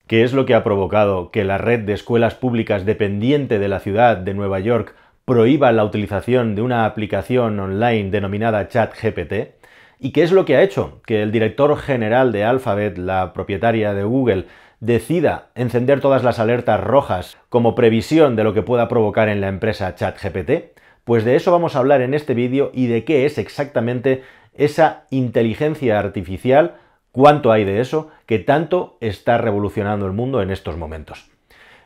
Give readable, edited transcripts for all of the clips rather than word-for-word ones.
¿Qué es lo que ha provocado que la red de escuelas públicas dependiente de la ciudad de Nueva York prohíba la utilización de una aplicación online denominada ChatGPT? ¿Y qué es lo que ha hecho que el director general de Alphabet, la propietaria de Google, decida encender todas las alertas rojas como previsión de lo que pueda provocar en la empresa ChatGPT? Pues de eso vamos a hablar en este vídeo y de qué es exactamente esa inteligencia artificial, cuánto hay de eso, que tanto está revolucionando el mundo en estos momentos.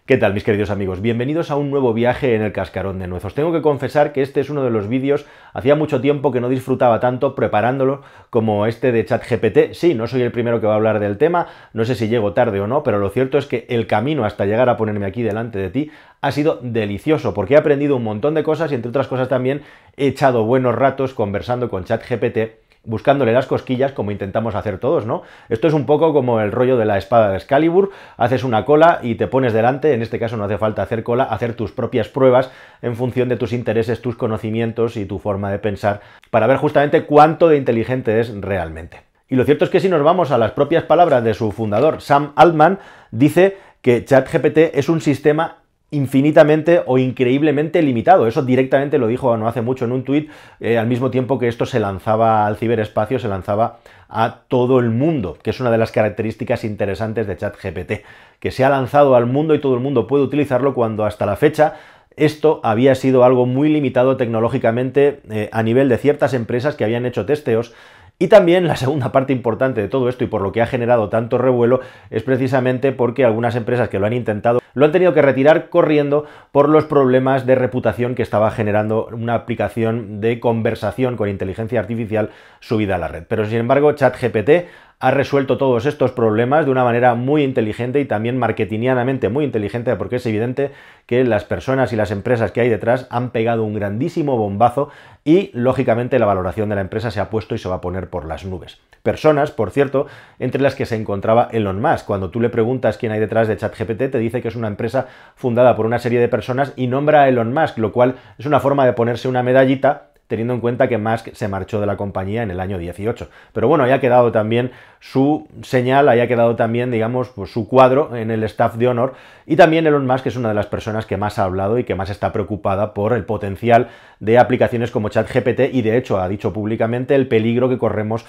¿Qué tal, mis queridos amigos? Bienvenidos a un nuevo viaje en el cascarón de nuez. Os tengo que confesar que este es uno de los vídeos, hacía mucho tiempo que no disfrutaba tanto preparándolo como este de ChatGPT. Sí, no soy el primero que va a hablar del tema, no sé si llego tarde o no, pero lo cierto es que el camino hasta llegar a ponerme aquí delante de ti ha sido delicioso, porque he aprendido un montón de cosas y, entre otras cosas, también he echado buenos ratos conversando con ChatGPT, buscándole las cosquillas, como intentamos hacer todos, ¿no? Esto es un poco como el rollo de la espada de Excalibur: haces una cola y te pones delante. En este caso no hace falta hacer cola, hacer tus propias pruebas en función de tus intereses, tus conocimientos y tu forma de pensar, para ver justamente cuánto de inteligente es realmente. Y lo cierto es que si nos vamos a las propias palabras de su fundador, Sam Altman, dice que ChatGPT es un sistema infinitamente o increíblemente limitado. Eso directamente lo dijo no hace mucho en un tuit, al mismo tiempo que esto se lanzaba al ciberespacio, se lanzaba a todo el mundo, que es una de las características interesantes de ChatGPT, que se ha lanzado al mundo y todo el mundo puede utilizarlo, cuando hasta la fecha esto había sido algo muy limitado tecnológicamente a nivel de ciertas empresas que habían hecho testeos. Y también la segunda parte importante de todo esto, y por lo que ha generado tanto revuelo, es precisamente porque algunas empresas que lo han intentado lo han tenido que retirar corriendo por los problemas de reputación que estaba generando una aplicación de conversación con inteligencia artificial subida a la red. Pero sin embargo, ChatGPT ha resuelto todos estos problemas de una manera muy inteligente y también marketingianamente muy inteligente, porque es evidente que las personas y las empresas que hay detrás han pegado un grandísimo bombazo y, lógicamente, la valoración de la empresa se ha puesto y se va a poner por las nubes. Personas, por cierto, entre las que se encontraba Elon Musk. Cuando tú le preguntas quién hay detrás de ChatGPT, te dice que es una empresa fundada por una serie de personas y nombra a Elon Musk, lo cual es una forma de ponerse una medallita, teniendo en cuenta que Musk se marchó de la compañía en el año 18. Pero bueno, ahí ha quedado también su señal, ahí ha quedado también, digamos, pues su cuadro en el staff de honor. Y también Elon Musk es una de las personas que más ha hablado y que más está preocupada por el potencial de aplicaciones como ChatGPT, y de hecho ha dicho públicamente el peligro que corremos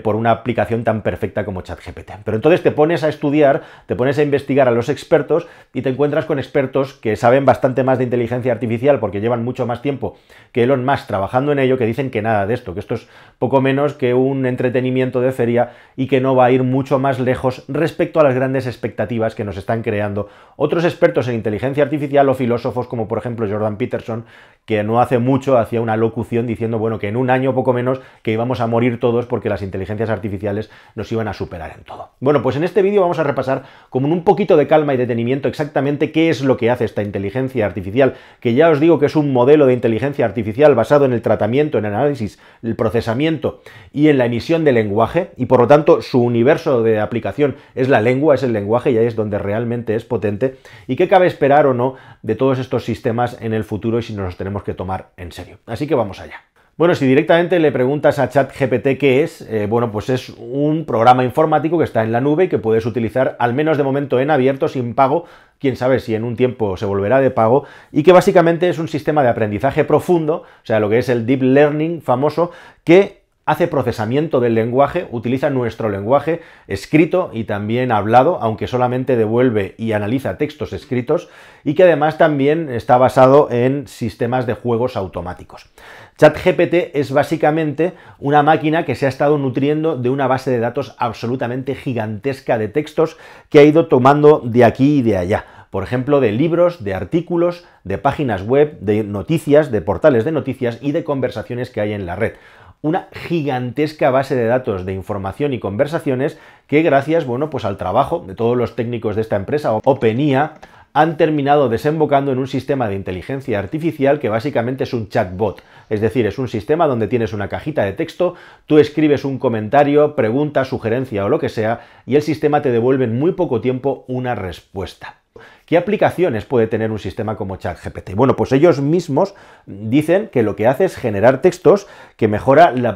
por una aplicación tan perfecta como ChatGPT. Pero entonces te pones a estudiar, te pones a investigar a los expertos y te encuentras con expertos que saben bastante más de inteligencia artificial, porque llevan mucho más tiempo que Elon Musk trabajando en ello, que dicen que nada de esto, que esto es poco menos que un entretenimiento de feria y que no va a ir mucho más lejos respecto a las grandes expectativas que nos están creando otros expertos en inteligencia artificial o filósofos como, por ejemplo, Jordan Peterson, que no hace mucho hacía una locución diciendo, bueno, que en un año poco menos que íbamos a morir todos porque las inteligencias artificiales nos iban a superar en todo. Bueno, pues en este vídeo vamos a repasar con un poquito de calma y detenimiento exactamente qué es lo que hace esta inteligencia artificial, que ya os digo que es un modelo de inteligencia artificial basado en el tratamiento, en el análisis, el procesamiento y en la emisión de lenguaje, y por lo tanto su universo de aplicación es la lengua, es el lenguaje, y ahí es donde realmente es potente, y qué cabe esperar o no de todos estos sistemas en el futuro y si nos los tenemos que tomar en serio. Así que vamos allá. Bueno, si directamente le preguntas a ChatGPT qué es, bueno, pues es un programa informático que está en la nube y que puedes utilizar, al menos de momento, en abierto, sin pago. Quién sabe si en un tiempo se volverá de pago, y que básicamente es un sistema de aprendizaje profundo, o sea, lo que es el deep learning famoso, que hace procesamiento del lenguaje, utiliza nuestro lenguaje escrito y también hablado, aunque solamente devuelve y analiza textos escritos, y que además también está basado en sistemas de juegos automáticos. ChatGPT es básicamente una máquina que se ha estado nutriendo de una base de datos absolutamente gigantesca de textos que ha ido tomando de aquí y de allá. Por ejemplo, de libros, de artículos, de páginas web, de noticias, de portales de noticias y de conversaciones que hay en la red. Una gigantesca base de datos de información y conversaciones que, gracias, bueno, pues al trabajo de todos los técnicos de esta empresa, OpenIA, han terminado desembocando en un sistema de inteligencia artificial que básicamente es un chatbot. Es decir, es un sistema donde tienes una cajita de texto, tú escribes un comentario, pregunta, sugerencia o lo que sea, y el sistema te devuelve en muy poco tiempo una respuesta. ¿Qué aplicaciones puede tener un sistema como ChatGPT? Bueno, pues ellos mismos dicen que lo que hace es generar textos que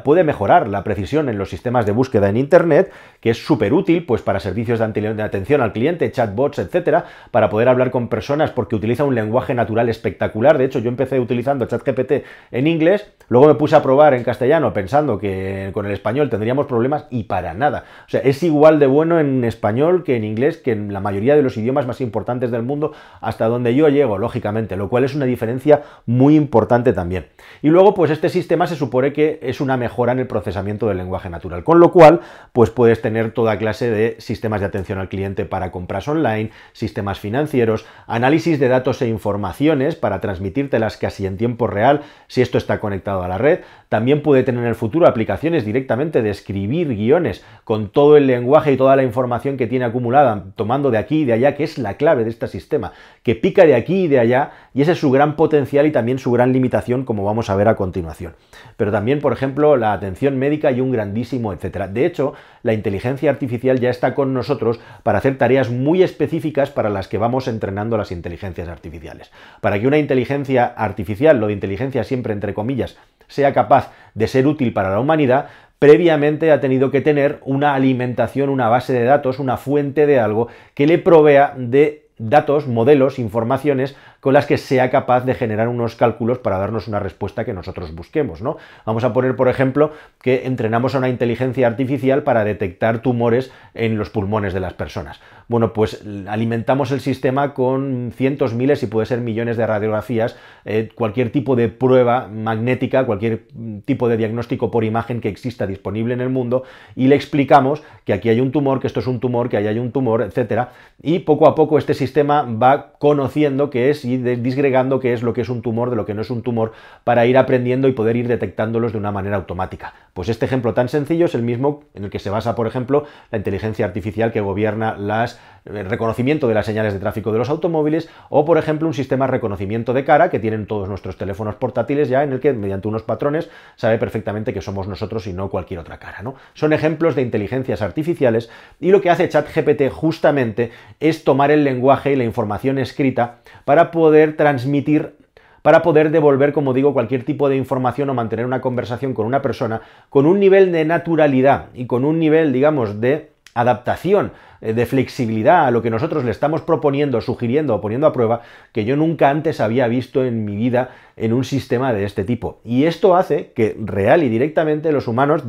puede mejorar la precisión en los sistemas de búsqueda en Internet, que es súper útil pues, para servicios de atención al cliente, chatbots, etcétera, para poder hablar con personas porque utiliza un lenguaje natural espectacular. De hecho, yo empecé utilizando ChatGPT en inglés, luego me puse a probar en castellano pensando que con el español tendríamos problemas y para nada. O sea, es igual de bueno en español que en inglés, que en la mayoría de los idiomas más importantes del mundo, hasta donde yo llego, lógicamente, lo cual es una diferencia muy importante también. Y luego, pues este sistema se supone que es una mejora en el procesamiento del lenguaje natural, con lo cual, pues puedes tener toda clase de sistemas de atención al cliente para compras online, sistemas financieros, análisis de datos e informaciones para transmitírtelas casi en tiempo real, si esto está conectado a la red. También puede tener en el futuro aplicaciones directamente de escribir guiones con todo el lenguaje y toda la información que tiene acumulada, tomando de aquí y de allá, que es la clave de este sistema, que pica de aquí y de allá, y ese es su gran potencial y también su gran limitación, como vamos a ver a continuación. Pero también, por ejemplo, la atención médica y un grandísimo etcétera. De hecho, la inteligencia artificial ya está con nosotros para hacer tareas muy específicas para las que vamos entrenando las inteligencias artificiales. Para que una inteligencia artificial, lo de inteligencia siempre entre comillas, sea capaz de ser útil para la humanidad, previamente ha tenido que tener una alimentación, una base de datos, una fuente de algo que le provea de datos, modelos, informaciones con las que sea capaz de generar unos cálculos para darnos una respuesta que nosotros busquemos, ¿no? Vamos a poner, por ejemplo, que entrenamos a una inteligencia artificial para detectar tumores en los pulmones de las personas. Bueno, pues alimentamos el sistema con cientos, miles y puede ser millones de radiografías, cualquier tipo de prueba magnética, cualquier tipo de diagnóstico por imagen que exista disponible en el mundo, y le explicamos que aquí hay un tumor, que esto es un tumor, que ahí hay un tumor, etcétera, y poco a poco este sistema va conociendo qué es y disgregando qué es lo que es un tumor de lo que no es un tumor para ir aprendiendo y poder ir detectándolos de una manera automática. Pues este ejemplo tan sencillo es el mismo en el que se basa, por ejemplo, la inteligencia artificial que gobierna el reconocimiento de las señales de tráfico de los automóviles, o por ejemplo un sistema de reconocimiento de cara que tienen todos nuestros teléfonos portátiles ya, en el que mediante unos patrones sabe perfectamente que somos nosotros y no cualquier otra cara, ¿no? Son ejemplos de inteligencias artificiales, y lo que hace ChatGPT justamente es tomar el lenguaje y la información escrita para poder transmitir, para poder devolver, como digo, cualquier tipo de información o mantener una conversación con una persona con un nivel de naturalidad y con un nivel, digamos, de adaptación, de flexibilidad a lo que nosotros le estamos proponiendo, sugiriendo o poniendo a prueba, que yo nunca antes había visto en mi vida en un sistema de este tipo. Y esto hace que real y directamente los humanos,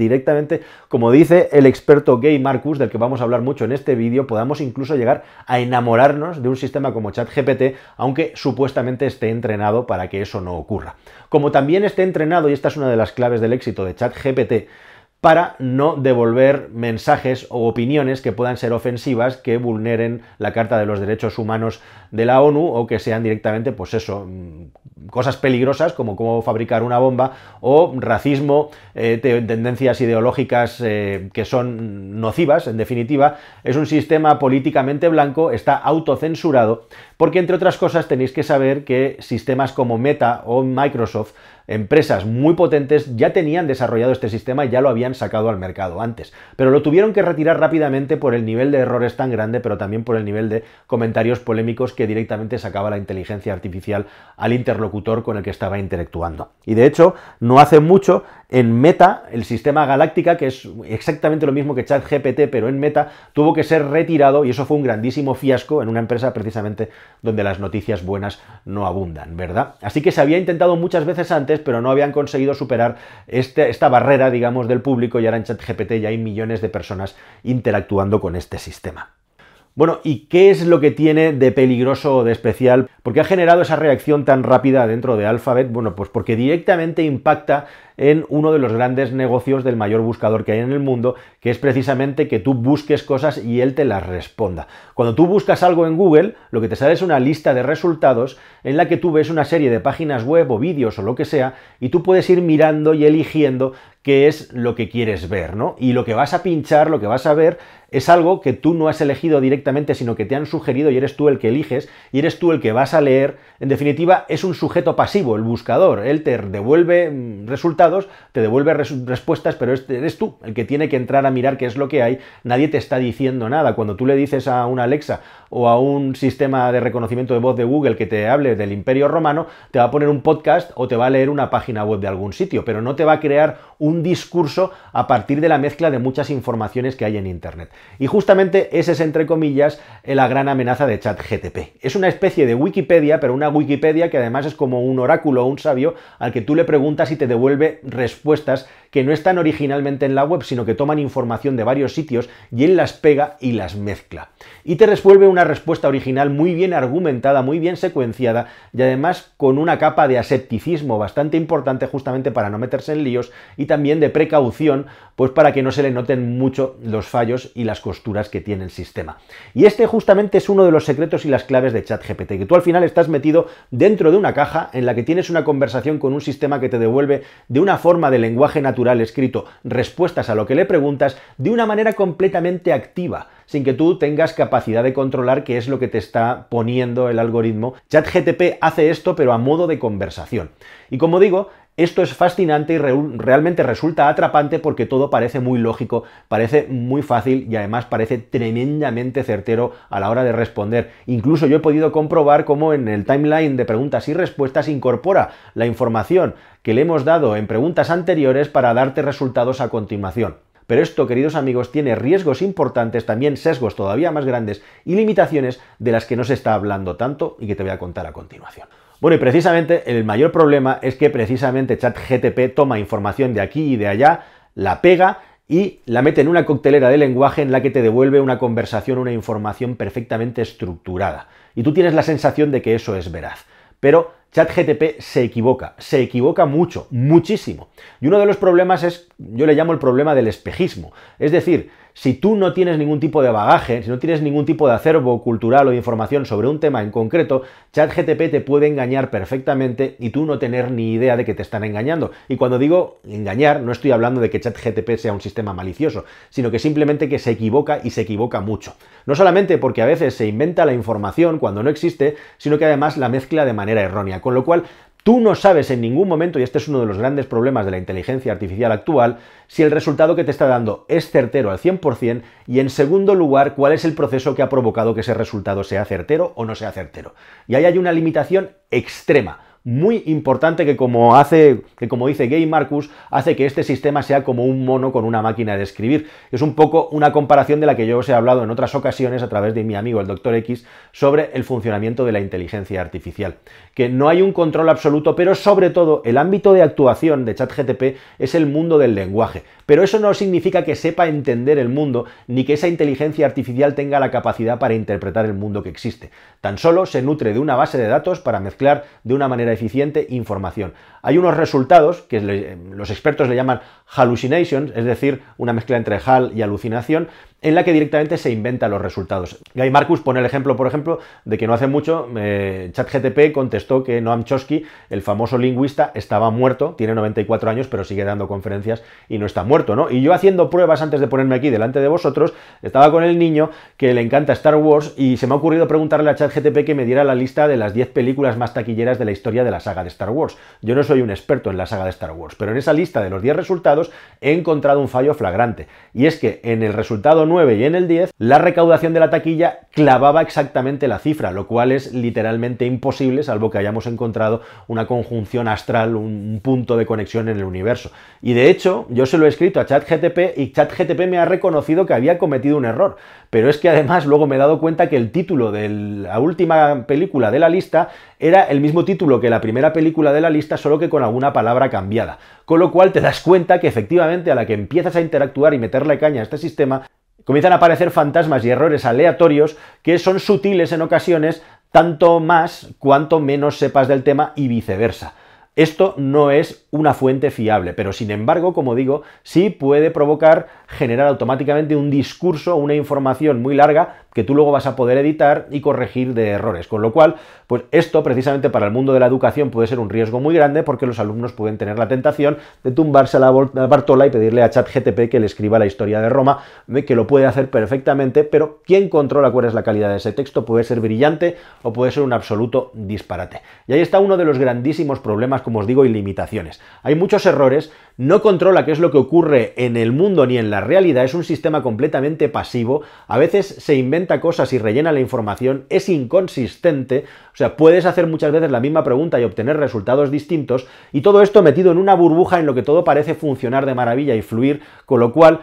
como dice el experto Guy Marcus, del que vamos a hablar mucho en este vídeo, podamos incluso llegar a enamorarnos de un sistema como ChatGPT, aunque supuestamente esté entrenado para que eso no ocurra. Como también esté entrenado, y esta es una de las claves del éxito de ChatGPT, para no devolver mensajes o opiniones que puedan ser ofensivas, que vulneren la Carta de los Derechos Humanos de la ONU, o que sean directamente, pues eso, cosas peligrosas como cómo fabricar una bomba, o racismo, tendencias ideológicas que son nocivas. En definitiva, es un sistema políticamente blanco, está autocensurado, porque entre otras cosas tenéis que saber que sistemas como Meta o Microsoft, empresas muy potentes, ya tenían desarrollado este sistema y ya lo habían sacado al mercado antes, pero lo tuvieron que retirar rápidamente por el nivel de errores tan grande, pero también por el nivel de comentarios polémicos que directamente sacaba la inteligencia artificial al interlocutor con el que estaba interactuando. Y de hecho, no hace mucho, en Meta, el sistema Galáctica, que es exactamente lo mismo que ChatGPT, pero en Meta, tuvo que ser retirado, y eso fue un grandísimo fiasco en una empresa precisamente donde las noticias buenas no abundan, ¿verdad? Así que se había intentado muchas veces antes, pero no habían conseguido superar esta barrera, digamos, del público, y ahora en ChatGPT ya hay millones de personas interactuando con este sistema. Bueno, ¿y qué es lo que tiene de peligroso o de especial? ¿Por qué ha generado esa reacción tan rápida dentro de Alphabet? Bueno, pues porque directamente impacta en uno de los grandes negocios del mayor buscador que hay en el mundo, que es precisamente que tú busques cosas y él te las responda. Cuando tú buscas algo en Google, lo que te sale es una lista de resultados en la que tú ves una serie de páginas web o vídeos o lo que sea, y tú puedes ir mirando y eligiendo qué es lo que quieres ver, ¿no? Y lo que vas a pinchar, lo que vas a ver, es algo que tú no has elegido directamente, sino que te han sugerido y eres tú el que eliges y eres tú el que vas a leer. En definitiva, es un sujeto pasivo, el buscador. Él te devuelve resultados resultados, te devuelve respuestas, pero eres tú el que tiene que entrar a mirar qué es lo que hay, nadie te está diciendo nada. Cuando tú le dices a una Alexa o a un sistema de reconocimiento de voz de Google que te hable del Imperio Romano, te va a poner un podcast o te va a leer una página web de algún sitio, pero no te va a crear un discurso a partir de la mezcla de muchas informaciones que hay en Internet. Y justamente esa es, entre comillas, la gran amenaza de ChatGPT. Es una especie de Wikipedia, pero una Wikipedia que además es como un oráculo o un sabio al que tú le preguntas y te devuelve respuestas que no están originalmente en la web, sino que toman información de varios sitios y él las pega y las mezcla. Y te resuelve una respuesta original muy bien argumentada, muy bien secuenciada y además con una capa de asepticismo bastante importante justamente para no meterse en líos y también de precaución, pues para que no se le noten mucho los fallos y las costuras que tiene el sistema. Y este justamente es uno de los secretos y las claves de ChatGPT, que tú al final estás metido dentro de una caja en la que tienes una conversación con un sistema que te devuelve de una forma de lenguaje natural escrito respuestas a lo que le preguntas de una manera completamente activa, sin que tú tengas capacidad de controlar qué es lo que te está poniendo el algoritmo. ChatGPT hace esto, pero a modo de conversación. Y como digo, esto es fascinante y realmente resulta atrapante porque todo parece muy lógico, parece muy fácil y además parece tremendamente certero a la hora de responder. Incluso yo he podido comprobar cómo en el timeline de preguntas y respuestas incorpora la información que le hemos dado en preguntas anteriores para darte resultados a continuación. Pero esto, queridos amigos, tiene riesgos importantes, también sesgos todavía más grandes y limitaciones de las que no se está hablando tanto y que te voy a contar a continuación. Bueno, y precisamente el mayor problema es que precisamente ChatGPT toma información de aquí y de allá, la pega y la mete en una coctelera de lenguaje en la que te devuelve una conversación, una información perfectamente estructurada. Y tú tienes la sensación de que eso es veraz. Pero ChatGPT se equivoca mucho, muchísimo. Y uno de los problemas es, yo le llamo el problema del espejismo. Es decir, si tú no tienes ningún tipo de bagaje, si no tienes ningún tipo de acervo cultural o de información sobre un tema en concreto, ChatGPT te puede engañar perfectamente y tú no tener ni idea de que te están engañando. Y cuando digo engañar, no estoy hablando de que ChatGPT sea un sistema malicioso, sino que simplemente que se equivoca y se equivoca mucho. No solamente porque a veces se inventa la información cuando no existe, sino que además la mezcla de manera errónea. Con lo cual, tú no sabes en ningún momento, y este es uno de los grandes problemas de la inteligencia artificial actual, si el resultado que te está dando es certero al 100% y, en segundo lugar, cuál es el proceso que ha provocado que ese resultado sea certero o no sea certero. Y ahí hay una limitación extrema, muy importante que como dice Guy Marcus, hace que este sistema sea como un mono con una máquina de escribir. Es un poco una comparación de la que yo os he hablado en otras ocasiones a través de mi amigo el Dr. X sobre el funcionamiento de la inteligencia artificial. Que no hay un control absoluto, pero sobre todo el ámbito de actuación de ChatGPT es el mundo del lenguaje. Pero eso no significa que sepa entender el mundo, ni que esa inteligencia artificial tenga la capacidad para interpretar el mundo que existe. Tan solo se nutre de una base de datos para mezclar de una manera eficiente información. Hay unos resultados que los expertos le llaman hallucinations, es decir, una mezcla entre hal y alucinación, en la que directamente se inventan los resultados. Guy Marcus pone el ejemplo, por ejemplo, de que no hace mucho ChatGPT contestó que Noam Chomsky, el famoso lingüista, estaba muerto, tiene 94 años, pero sigue dando conferencias y no está muerto, ¿no? Y yo haciendo pruebas antes de ponerme aquí delante de vosotros, estaba con el niño que le encanta Star Wars y se me ha ocurrido preguntarle a ChatGPT que me diera la lista de las 10 películas más taquilleras de la historia de la saga de Star Wars. Yo no soy un experto en la saga de Star Wars, pero en esa lista de los 10 resultados he encontrado un fallo flagrante, y es que en el resultado 9 y en el 10, la recaudación de la taquilla clavaba exactamente la cifra, lo cual es literalmente imposible, salvo que hayamos encontrado una conjunción astral, un punto de conexión en el universo. Y de hecho, yo se lo he escrito a ChatGPT y ChatGPT me ha reconocido que había cometido un error. Pero es que además luego me he dado cuenta que el título de la última película de la lista era el mismo título que la primera película de la lista, solo que con alguna palabra cambiada. Con lo cual te das cuenta que efectivamente a la que empiezas a interactuar y meterle caña a este sistema, comienzan a aparecer fantasmas y errores aleatorios que son sutiles en ocasiones, tanto más cuanto menos sepas del tema y viceversa. Esto no es una fuente fiable, pero sin embargo, como digo, sí puede provocar generar automáticamente un discurso, una información muy larga que tú luego vas a poder editar y corregir de errores. Con lo cual, pues esto precisamente para el mundo de la educación puede ser un riesgo muy grande porque los alumnos pueden tener la tentación de tumbarse a la Bartola y pedirle a ChatGPT que le escriba la historia de Roma, que lo puede hacer perfectamente, pero ¿quién controla cuál es la calidad de ese texto? Puede ser brillante o puede ser un absoluto disparate. Y ahí está uno de los grandísimos problemas, como os digo, y limitaciones. Hay muchos errores, no controla qué es lo que ocurre en el mundo ni en la realidad, es un sistema completamente pasivo, a veces se inventa cosas y rellena la información, es inconsistente, o sea, puedes hacer muchas veces la misma pregunta y obtener resultados distintos, y todo esto metido en una burbuja en lo que todo parece funcionar de maravilla y fluir, con lo cual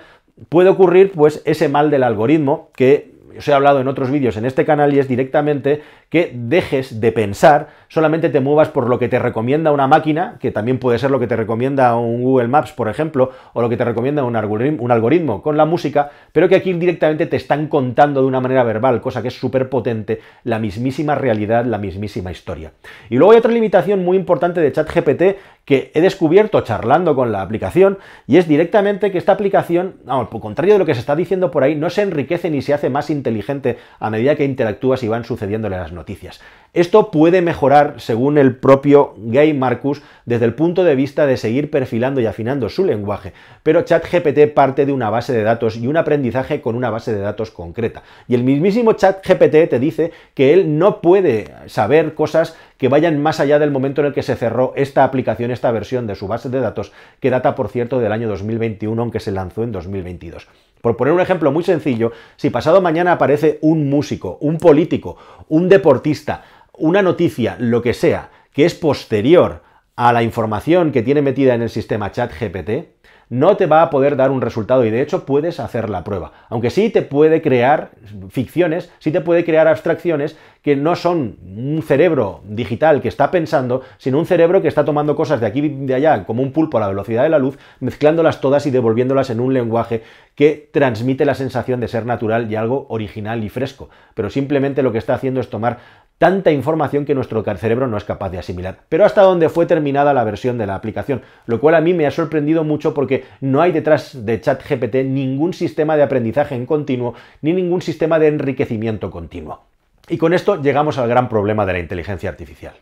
puede ocurrir pues ese mal del algoritmo que os he hablado en otros vídeos en este canal, y es directamente que dejes de pensar, solamente te muevas por lo que te recomienda una máquina, que también puede ser lo que te recomienda un Google Maps, por ejemplo, o lo que te recomienda un algoritmo con la música, pero que aquí directamente te están contando de una manera verbal, cosa que es súper potente, la mismísima realidad, la mismísima historia. Y luego hay otra limitación muy importante de ChatGPT que he descubierto charlando con la aplicación, y es directamente que esta aplicación, al contrario de lo que se está diciendo por ahí, no se enriquece ni se hace más inteligente a medida que interactúas y van sucediéndole las noticias. Esto puede mejorar, según el propio Guy Marcus, desde el punto de vista de seguir perfilando y afinando su lenguaje, pero ChatGPT parte de una base de datos y un aprendizaje con una base de datos concreta. Y el mismísimo ChatGPT te dice que él no puede saber cosas que vayan más allá del momento en el que se cerró esta aplicación, esta versión de su base de datos, que data, por cierto, del año 2021, aunque se lanzó en 2022. Por poner un ejemplo muy sencillo, si pasado mañana aparece un músico, un político, un deportista, una noticia, lo que sea, que es posterior a la información que tiene metida en el sistema ChatGPT, no te va a poder dar un resultado, y de hecho puedes hacer la prueba. Aunque sí te puede crear ficciones, sí te puede crear abstracciones que no son un cerebro digital que está pensando, sino un cerebro que está tomando cosas de aquí y de allá, como un pulpo a la velocidad de la luz, mezclándolas todas y devolviéndolas en un lenguaje que transmite la sensación de ser natural y algo original y fresco. Pero simplemente lo que está haciendo es tomar tanta información que nuestro cerebro no es capaz de asimilar. Pero hasta donde fue terminada la versión de la aplicación, lo cual a mí me ha sorprendido mucho porque no hay detrás de ChatGPT ningún sistema de aprendizaje en continuo ni ningún sistema de enriquecimiento continuo. Y con esto llegamos al gran problema de la inteligencia artificial.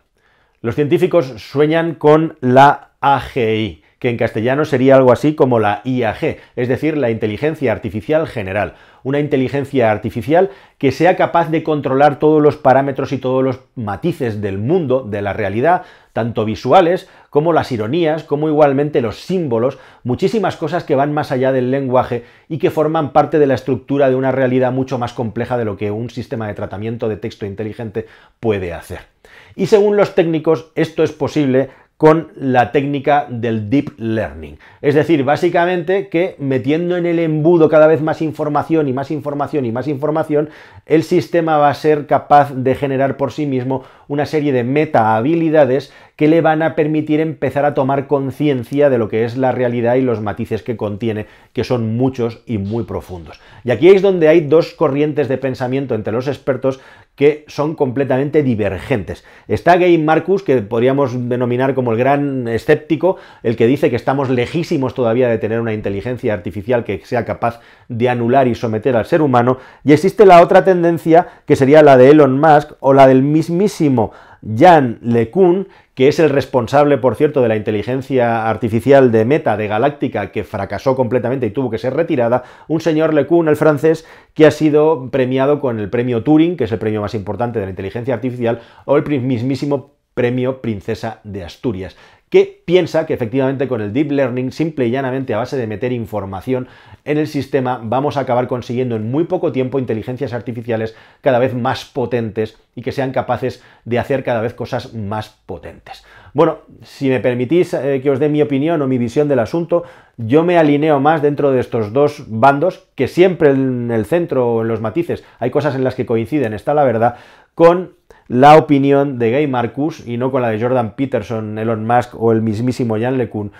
Los científicos sueñan con la AGI, que en castellano sería algo así como la IAG, es decir, la inteligencia artificial general. Una inteligencia artificial que sea capaz de controlar todos los parámetros y todos los matices del mundo, de la realidad, tanto visuales como las ironías, como igualmente los símbolos, muchísimas cosas que van más allá del lenguaje y que forman parte de la estructura de una realidad mucho más compleja de lo que un sistema de tratamiento de texto inteligente puede hacer. Y según los técnicos, esto es posible con la técnica del Deep Learning. Es decir, básicamente que metiendo en el embudo cada vez más información y más información y más información, el sistema va a ser capaz de generar por sí mismo una serie de meta habilidades que le van a permitir empezar a tomar conciencia de lo que es la realidad y los matices que contiene, que son muchos y muy profundos. Y aquí es donde hay dos corrientes de pensamiento entre los expertos que son completamente divergentes. Está Guy Marcus, que podríamos denominar como el gran escéptico, el que dice que estamos lejísimos todavía de tener una inteligencia artificial que sea capaz de anular y someter al ser humano, y existe la otra tendencia, que sería la de Elon Musk o la del mismísimo Yann LeCun, que es el responsable, por cierto, de la inteligencia artificial de Meta, de Galáctica, que fracasó completamente y tuvo que ser retirada, un señor LeCun, el francés, que ha sido premiado con el premio Turing, que es el premio más importante de la inteligencia artificial, o el mismísimo premio Princesa de Asturias, que piensa que efectivamente con el Deep Learning, simple y llanamente a base de meter información en el sistema, vamos a acabar consiguiendo en muy poco tiempo inteligencias artificiales cada vez más potentes y que sean capaces de hacer cada vez cosas más potentes. Bueno, si me permitís que os dé mi opinión o mi visión del asunto, yo me alineo más dentro de estos dos bandos, que siempre en el centro o en los matices hay cosas en las que coinciden, está la verdad, con la opinión de Guy Marcus y no con la de Jordan Peterson, Elon Musk o el mismísimo Yann LeCun.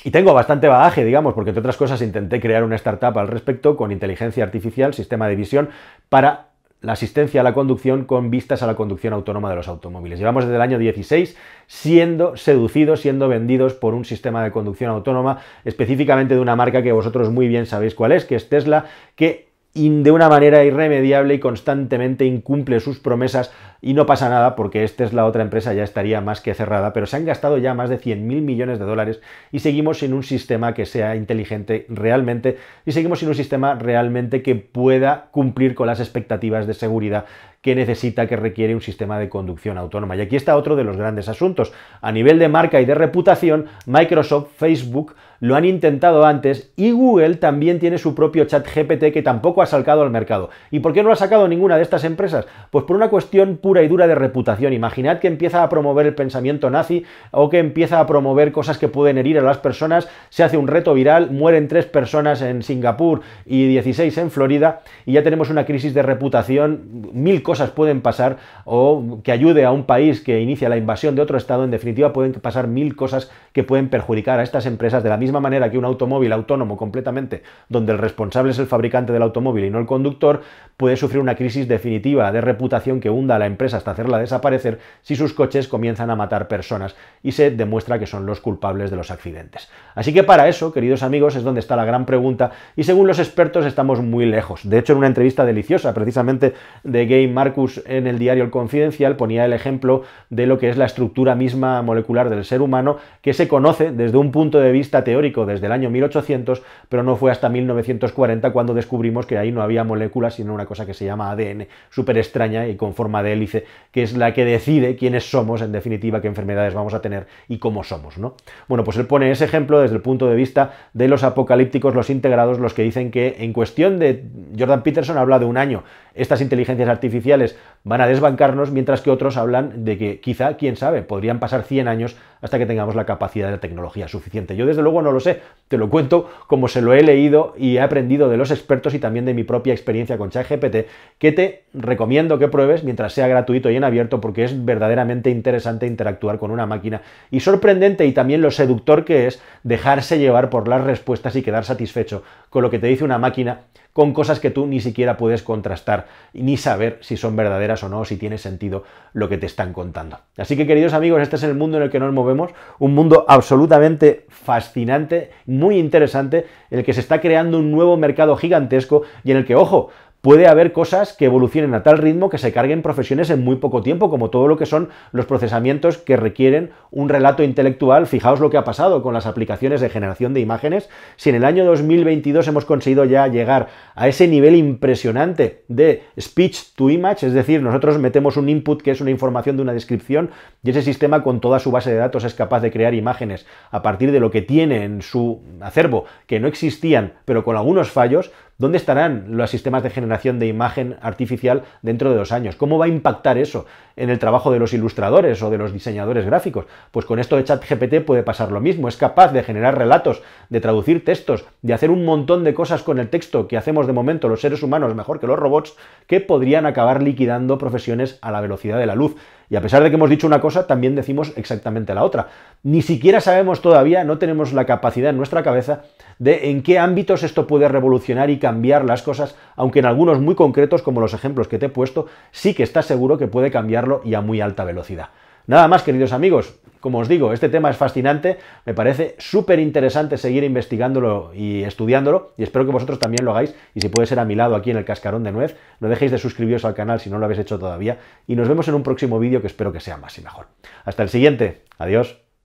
Y tengo bastante bagaje, digamos, porque entre otras cosas intenté crear una startup al respecto con inteligencia artificial, sistema de visión, para la asistencia a la conducción con vistas a la conducción autónoma de los automóviles. Llevamos desde el año 16 siendo seducidos, siendo vendidos por un sistema de conducción autónoma, específicamente de una marca que vosotros muy bien sabéis cuál es, que es Tesla, que de una manera irremediable y constantemente incumple sus promesas, y no pasa nada porque la otra empresa ya estaría más que cerrada, pero se han gastado ya más de 100.000 millones de dólares y seguimos sin un sistema que sea inteligente realmente, y seguimos sin un sistema realmente que pueda cumplir con las expectativas de seguridad que necesita, que requiere un sistema de conducción autónoma. Y aquí está otro de los grandes asuntos. A nivel de marca y de reputación, Microsoft, Facebook lo han intentado antes y Google también tiene su propio ChatGPT que tampoco ha sacado al mercado. ¿Y por qué no lo ha sacado ninguna de estas empresas? Pues por una cuestión pura y dura de reputación. Imaginad que empieza a promover el pensamiento nazi o que empieza a promover cosas que pueden herir a las personas, se hace un reto viral, mueren 3 personas en Singapur y 16 en Florida y ya tenemos una crisis de reputación, 1000 cosas pueden pasar, o que ayude a un país que inicia la invasión de otro estado, en definitiva pueden pasar 1000 cosas que pueden perjudicar a estas empresas de la misma manera que un automóvil autónomo completamente, donde el responsable es el fabricante del automóvil y no el conductor, puede sufrir una crisis definitiva de reputación que hunda a la empresa hasta hacerla desaparecer si sus coches comienzan a matar personas y se demuestra que son los culpables de los accidentes. Así que para eso, queridos amigos, es donde está la gran pregunta y según los expertos estamos muy lejos. De hecho, en una entrevista deliciosa precisamente de Gay Marcus en el diario El Confidencial ponía el ejemplo de lo que es la estructura misma molecular del ser humano, que se conoce desde un punto de vista teórico desde el año 1800, pero no fue hasta 1940 cuando descubrimos que ahí no había moléculas, sino una cosa que se llama ADN, súper extraña y con forma de hélice, que es la que decide quiénes somos, en definitiva, qué enfermedades vamos a tener y cómo somos, ¿no? Bueno, pues él pone ese ejemplo desde el punto de vista de los apocalípticos, los integrados, los que dicen que en cuestión de... Jordan Peterson habla de un año, estas inteligencias artificiales van a desbancarnos, mientras que otros hablan de que quizá, quién sabe, podrían pasar 100 años hasta que tengamos la capacidad de la tecnología suficiente. Yo desde luego no lo sé, te lo cuento como se lo he leído y he aprendido de los expertos y también de mi propia experiencia con ChatGPT, que te recomiendo que pruebes mientras sea gratuito y en abierto, porque es verdaderamente interesante interactuar con una máquina y sorprendente, y también lo seductor que es dejarse llevar por las respuestas y quedar satisfecho con lo que te dice una máquina, con cosas que tú ni siquiera puedes contrastar ni saber si son verdaderas o no, o si tiene sentido lo que te están contando. Así que, queridos amigos, este es el mundo en el que nos movemos, un mundo absolutamente fascinante, muy interesante, en el que se está creando un nuevo mercado gigantesco y en el que, ojo, puede haber cosas que evolucionen a tal ritmo que se carguen profesiones en muy poco tiempo, como todo lo que son los procesamientos que requieren un relato intelectual. Fijaos lo que ha pasado con las aplicaciones de generación de imágenes. Si en el año 2022 hemos conseguido ya llegar a ese nivel impresionante de speech to image, es decir, nosotros metemos un input que es una información de una descripción y ese sistema con toda su base de datos es capaz de crear imágenes a partir de lo que tiene en su acervo, que no existían, pero con algunos fallos. ¿Dónde estarán los sistemas de generación de imagen artificial dentro de 2 años? ¿Cómo va a impactar eso en el trabajo de los ilustradores o de los diseñadores gráficos? Pues con esto de ChatGPT puede pasar lo mismo. Es capaz de generar relatos, de traducir textos, de hacer un montón de cosas con el texto que hacemos de momento los seres humanos mejor que los robots, que podrían acabar liquidando profesiones a la velocidad de la luz. Y a pesar de que hemos dicho una cosa, también decimos exactamente la otra. Ni siquiera sabemos todavía, no tenemos la capacidad en nuestra cabeza de en qué ámbitos esto puede revolucionar y cambiar las cosas, aunque en algunos muy concretos, como los ejemplos que te he puesto, sí que estás seguro que puede cambiarlo y a muy alta velocidad. Nada más, queridos amigos, como os digo, este tema es fascinante, me parece súper interesante seguir investigándolo y estudiándolo, y espero que vosotros también lo hagáis, y si puede ser a mi lado aquí en el Cascarón de Nuez, no dejéis de suscribiros al canal si no lo habéis hecho todavía, y nos vemos en un próximo vídeo que espero que sea más y mejor. Hasta el siguiente, adiós.